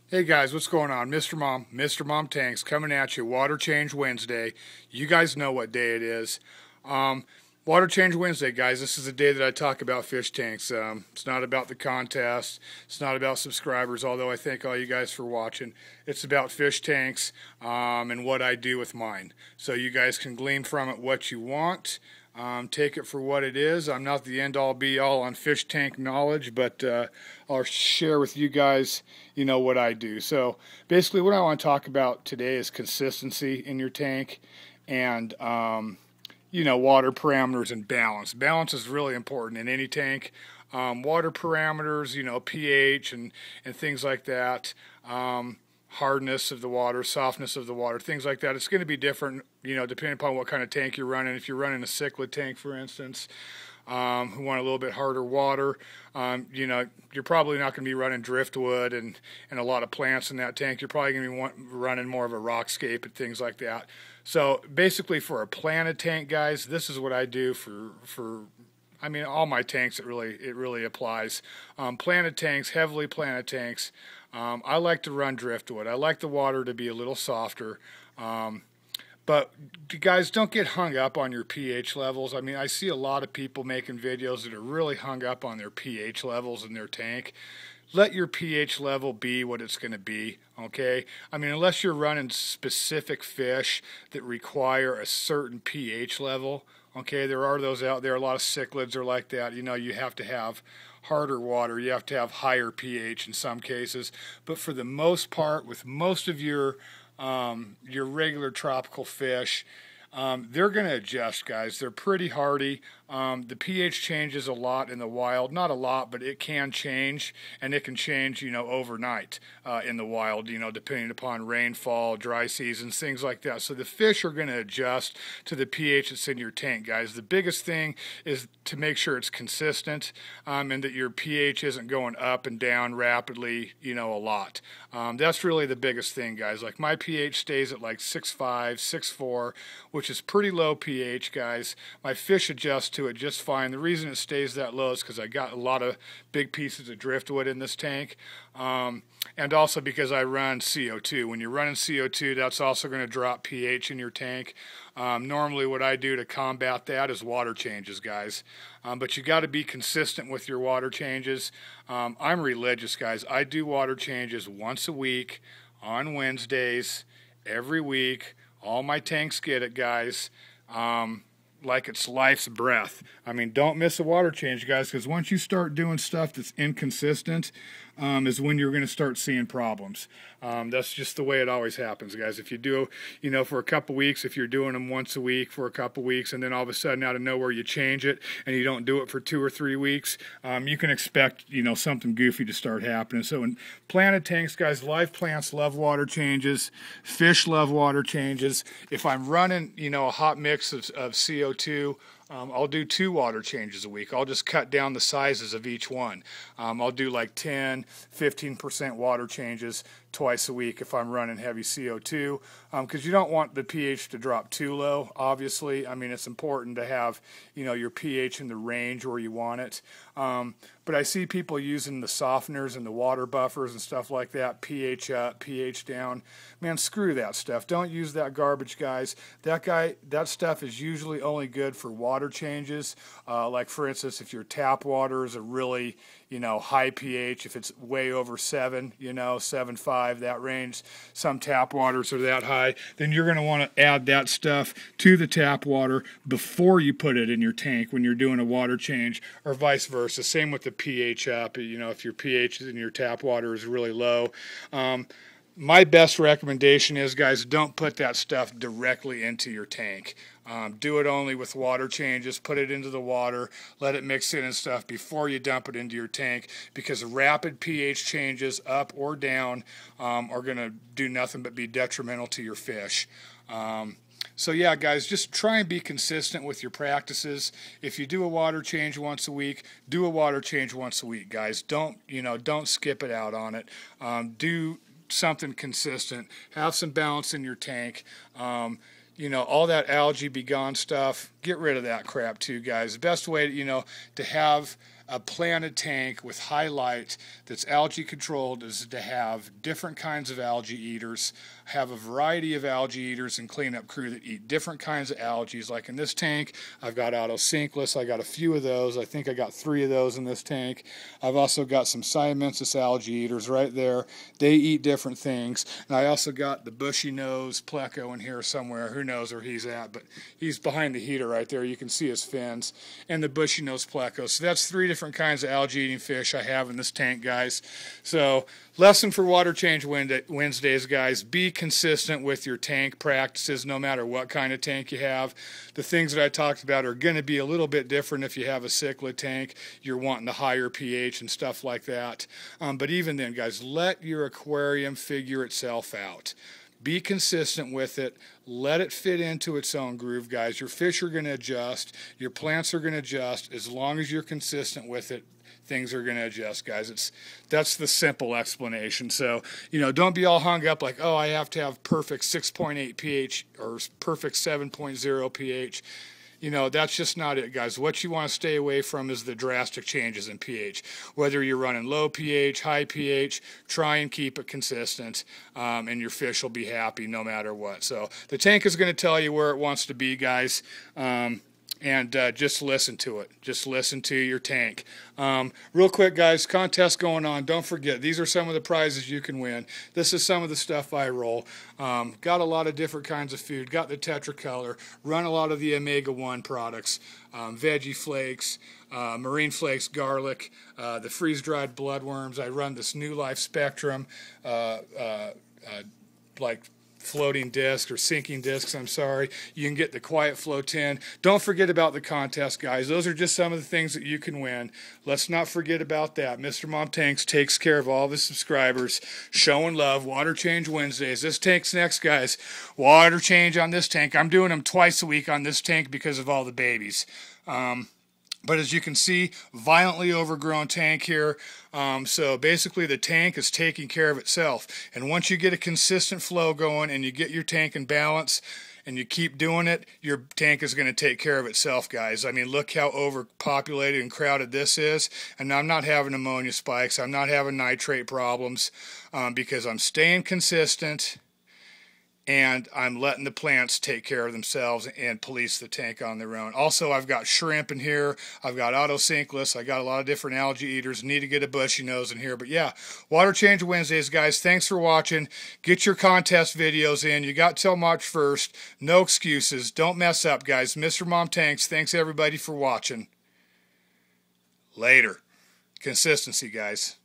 Hey guys, what's going on? Mr. Mom Tanks coming at you. Waterchange Wednesday. You guys know what day it is. Um, Waterchange Wednesday, guys. This is the day that I talk about fish tanks. It's not about the contest. It's not about subscribers, although I thank all you guys for watching. It's about fish tanks and what I do with mine. So you guys can glean from it what you want. Take it for what it is. I'm not the end-all be-all on fish tank knowledge, but I'll share with you guys, what I do. So basically what I want to talk about today is consistency in your tank and, water parameters and balance. Balance is really important in any tank. Water parameters, pH and things like that. Hardness of the water, softness of the water, things like that. It's going to be different, depending upon what kind of tank you're running. If you're running a cichlid tank, for instance, who want a little bit harder water, you're probably not going to be running driftwood and a lot of plants in that tank. You're probably going to be running more of a rockscape and things like that. So basically for a planted tank, guys, this is what I do for all my tanks, it really applies. Planted tanks, heavily planted tanks, I like to run driftwood. I like the water to be a little softer. But guys, don't get hung up on your pH levels. I see a lot of people making videos that are really hung up on their pH levels in their tank. Let your pH level be what it's going to be, okay? Unless you're running specific fish that require a certain pH level, okay? There are those out there. A lot of cichlids are like that. You have to have harder water. You have to have higher pH in some cases. But for the most part, with most of your regular tropical fish, they're going to adjust, guys. They're pretty hardy. The pH changes a lot in the wild. Not a lot, but it can change, and it can change, overnight in the wild, depending upon rainfall, dry seasons, things like that. So the fish are going to adjust to the pH that's in your tank, guys. The biggest thing is to make sure it's consistent and that your pH isn't going up and down rapidly, a lot. That's really the biggest thing, guys. Like my pH stays at like 6.5, 6.4, which is pretty low pH, guys. My fish adjust to it just fine. The reason it stays that low is because I got a lot of big pieces of driftwood in this tank, and also because I run CO2. When you're running CO2, that's also going to drop pH in your tank. Normally what I do to combat that is water changes, guys. But you got to be consistent with your water changes. I'm religious, guys. I do water changes once a week on Wednesdays, every week. All my tanks get it, guys. Like it's life's breath. Don't miss a water change, guys, because once you start doing stuff that's inconsistent, is when you're going to start seeing problems. That's just the way it always happens, guys. If you do, for a couple weeks, if you're doing them once a week for a couple weeks, and then all of a sudden out of nowhere you change it and you don't do it for 2 or 3 weeks, you can expect, something goofy to start happening. So in planted tanks, guys, live plants love water changes. Fish love water changes. If I'm running, a hot mix of CO2, I'll do 2 water changes a week. I'll just cut down the sizes of each one. I'll do like 10, 15% water changes twice a week if I'm running heavy CO2, because you don't want the pH to drop too low, obviously. It's important to have, your pH in the range where you want it. But I see people using the softeners and the water buffers and stuff like that, pH up, pH down. Man, screw that stuff. Don't use that garbage, guys. That stuff is usually only good for water changes. Like, for instance, if your tap water is a really, high pH, if it's way over 7, 7.5, that range, some tap waters are that high, then you're going to want to add that stuff to the tap water before you put it in your tank when you're doing a water change, or vice versa. Same with the pH up. If your pH in your tap water is really low. My best recommendation is, guys, don't put that stuff directly into your tank. Do it only with water changes. Put it into the water, let it mix in and stuff before you dump it into your tank, because rapid pH changes up or down are going to do nothing but be detrimental to your fish. So yeah, guys, just try and be consistent with your practices. If you do a water change once a week, do a water change once a week, guys. Don't skip it out on it. Do something consistent. Have some balance in your tank. All that algae be gone stuff, get rid of that crap too, guys. The best way, to have a planted tank with high light that's algae controlled is to have different kinds of algae eaters, have a variety of algae eaters and cleanup crew that eat different kinds of algae. Like in this tank, I've got autosinkless. I got a few of those. I think I got 3 of those in this tank. I've also got some siamensis algae eaters right there. They eat different things. And I also got the bushy nose pleco in here somewhere. Who knows where he's at, but he's behind the heater right there. You can see his fins. And the bushy nose pleco. So that's 3 different kinds of algae eating fish I have in this tank, guys. So lesson for Water Change Wednesdays, guys: be consistent with your tank practices no matter what kind of tank you have. The things that I talked about are going to be a little bit different if you have a cichlid tank. You're wanting a higher pH and stuff like that. But even then, guys, let your aquarium figure itself out. Be consistent with it. Let it fit into its own groove, guys. Your fish are going to adjust. Your plants are going to adjust. As long as you're consistent with it, things are going to adjust, guys. That's the simple explanation. So, don't be all hung up like, oh, I have to have perfect 6.8 pH or perfect 7.0 pH. That's just not it, guys. What you want to stay away from is the drastic changes in pH. Whether you're running low pH, high pH, try and keep it consistent, and your fish will be happy no matter what. So the tank is going to tell you where it wants to be, guys. And just listen to it. Just listen to your tank. Real quick, guys, contest going on. Don't forget, these are some of the prizes you can win. This is some of the stuff I roll. Got a lot of different kinds of food. Got the Tetracolor. Run a lot of the Omega-1 products. Veggie flakes, marine flakes, garlic, the freeze-dried bloodworms. I run this New Life Spectrum, like floating disc or sinking discs, I'm sorry. You can get the Quiet Flow tin. Don't forget about the contest, guys. Those are just some of the things that you can win. Let's not forget about that. Mr. Mom Tanks takes care of all of his subscribers. Showing love. Water Change Wednesdays. This tank's next, guys. Water change on this tank. I'm doing them twice a week on this tank because of all the babies. But as you can see, violently overgrown tank here. So basically the tank is taking care of itself. And once you get a consistent flow going and you get your tank in balance and you keep doing it, your tank is going to take care of itself, guys. I mean, look how overpopulated and crowded this is. And I'm not having ammonia spikes. I'm not having nitrate problems because I'm staying consistent. And I'm letting the plants take care of themselves and police the tank on their own. Also, I've got shrimp in here. I've got autosinkless. I got a lot of different algae eaters. Need to get a bushy nose in here. But yeah, Water Change Wednesdays, guys. Thanks for watching. Get your contest videos in. You got till March 1st. No excuses. Don't mess up, guys. Mr. Mom Tanks, thanks everybody for watching. Later. Consistency, guys.